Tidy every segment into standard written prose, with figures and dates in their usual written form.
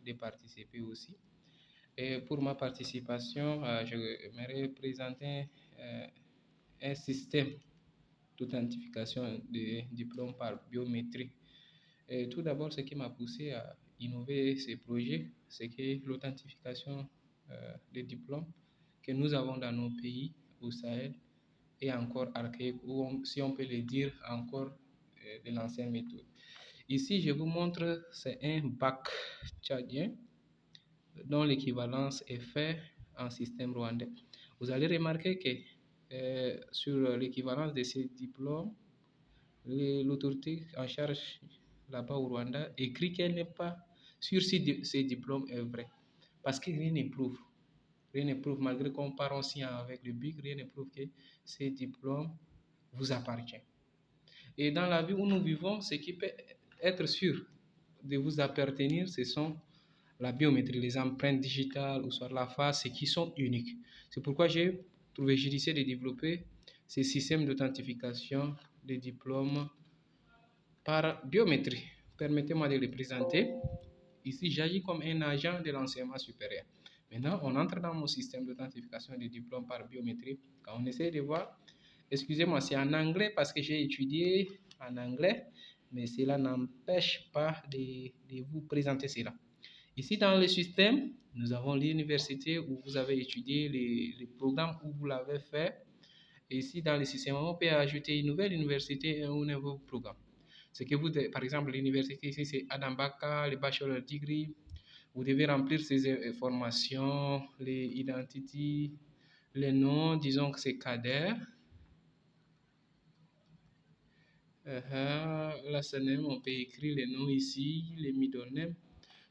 de participer aussi. Et pour ma participation, je j'aimerais présenter un système d'authentification des diplômes par biométrie. Et tout d'abord, ce qui m'a poussé à innover ces projets, c'est que l'authentification des diplômes que nous avons dans nos pays au Sahel est encore archaïque, ou si on peut le dire, encore de l'ancienne méthode. Ici, je vous montre, c'est un bac tchadien dont l'équivalence est faite en système rwandais. Vous allez remarquer que sur l'équivalence de ces diplômes, l'autorité en charge là-bas au Rwanda écrit qu'elle n'est pas sûre si ces diplômes est vrai. Parce que rien ne prouve. Rien ne prouve, malgré qu'on part en signe avec le BIC, rien ne prouve que ces diplômes vous appartiennent. Et dans la vie où nous vivons, ce qui peut être sûr de vous appartenir, ce sont la biométrie, les empreintes digitales ou soit la face, qui sont uniques. C'est pourquoi j'ai trouvé judiciaire de développer ces systèmes d'authentification des diplômes par biométrie. Permettez-moi de les présenter. Ici, j'agis comme un agent de l'enseignement supérieur. Maintenant, on entre dans mon système d'authentification des diplômes par biométrie. Quand on essaie de voir, excusez-moi, c'est en anglais parce que j'ai étudié en anglais, mais cela n'empêche pas de vous présenter cela. Ici, dans le système, nous avons l'université où vous avez étudié les programmes où vous l'avez fait. Et ici, dans le système, on peut ajouter une nouvelle université et un nouveau programme. C'est que vous, par exemple, l'université ici, c'est Adambaka, le bachelor degree. Vous devez remplir ces informations, les identities, les noms, disons que c'est Kader. Là, on peut écrire les noms ici, les middle names.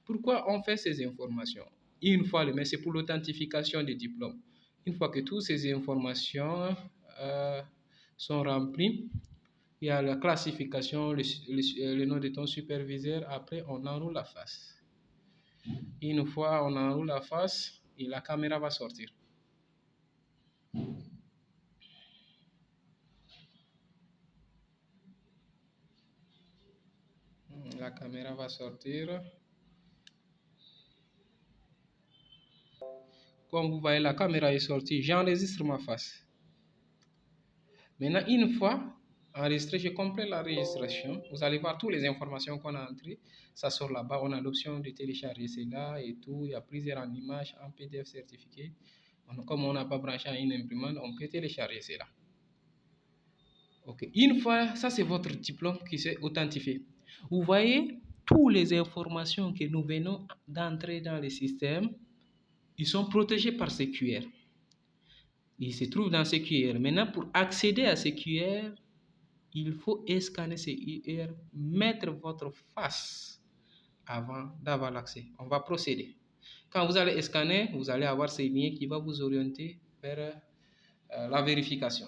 Pourquoi on fait ces informations? Une fois, mais c'est pour l'authentification des diplômes. Une fois que toutes ces informations sont remplies, il y a la classification, le nom de ton superviseur. Après, on enroule la face. Une fois on enroule la face, et la caméra va sortir. La caméra va sortir. Comme vous voyez, la caméra est sortie. J'enregistre ma face. Maintenant, une fois enregistré, je complète la registration. Vous allez voir toutes les informations qu'on a entrées. Ça sort là-bas. On a l'option de télécharger cela et tout. Il y a plusieurs en images, en PDF certifié. Comme on n'a pas branché à une imprimante, on peut télécharger cela. Ok. Une fois, ça c'est votre diplôme qui s'est authentifié. Vous voyez, toutes les informations que nous venons d'entrer dans le système, ils sont protégés par ce QR. Ils se trouvent dans ce QR. Maintenant, pour accéder à ce QR, il faut scanner ce QR, mettre votre face avant d'avoir l'accès. On va procéder. Quand vous allez scanner, vous allez avoir ce lien qui va vous orienter vers la vérification.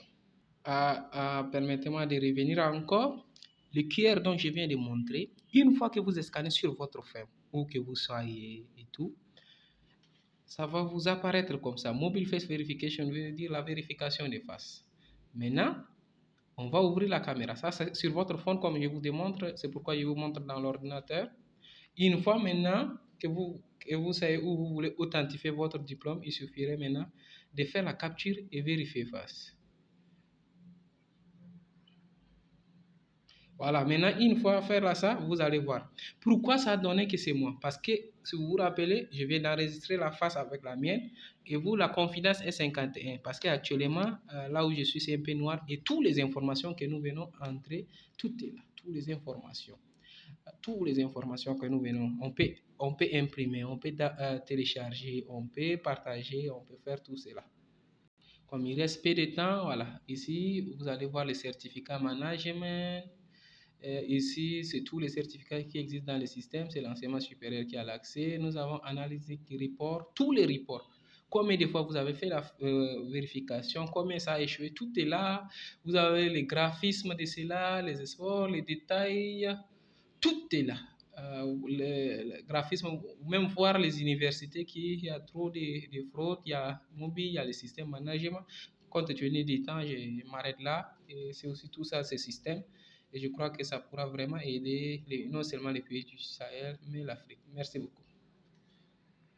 Permettez-moi de revenir encore. Le QR dont je viens de montrer, une fois que vous scannez sur votre femme, où que vous soyez et tout, ça va vous apparaître comme ça. Mobile Face Verification veut dire la vérification des faces. Maintenant, on va ouvrir la caméra. Ça, c'est sur votre phone, comme je vous démontre. C'est pourquoi je vous montre dans l'ordinateur. Une fois maintenant que vous savez où vous voulez authentifier votre diplôme, il suffirait maintenant de faire la capture et vérifier face. Voilà, maintenant, une fois faire ça, vous allez voir. Pourquoi ça a donné que c'est moi? Parce que, si vous vous rappelez, je viens d'enregistrer la face avec la mienne et vous, la confidence est 51. Parce qu'actuellement, là où je suis, c'est un peu noir et toutes les informations que nous venons entrer, tout est là, toutes les informations. Toutes les informations que nous venons, on peut imprimer, on peut télécharger, on peut partager, on peut faire tout cela. Comme il reste peu de temps, voilà. Ici, vous allez voir les certificats management. Ici, c'est tous les certificats qui existent dans le système. C'est l'enseignement supérieur qui a l'accès. Nous avons analyse report, tous les reports. Combien de fois vous avez fait la vérification, combien ça a échoué, tout est là. Vous avez les graphismes de cela, les espoirs, les détails, tout est là. Le graphisme, même voir les universités qui il y a trop de fraude, il y a mobile, il y a le système management. Compte tenu du temps, je m'arrête là. Et c'est aussi tout ça, ce système. Et je crois que ça pourra vraiment aider non seulement les pays du Sahel, mais l'Afrique. Merci beaucoup.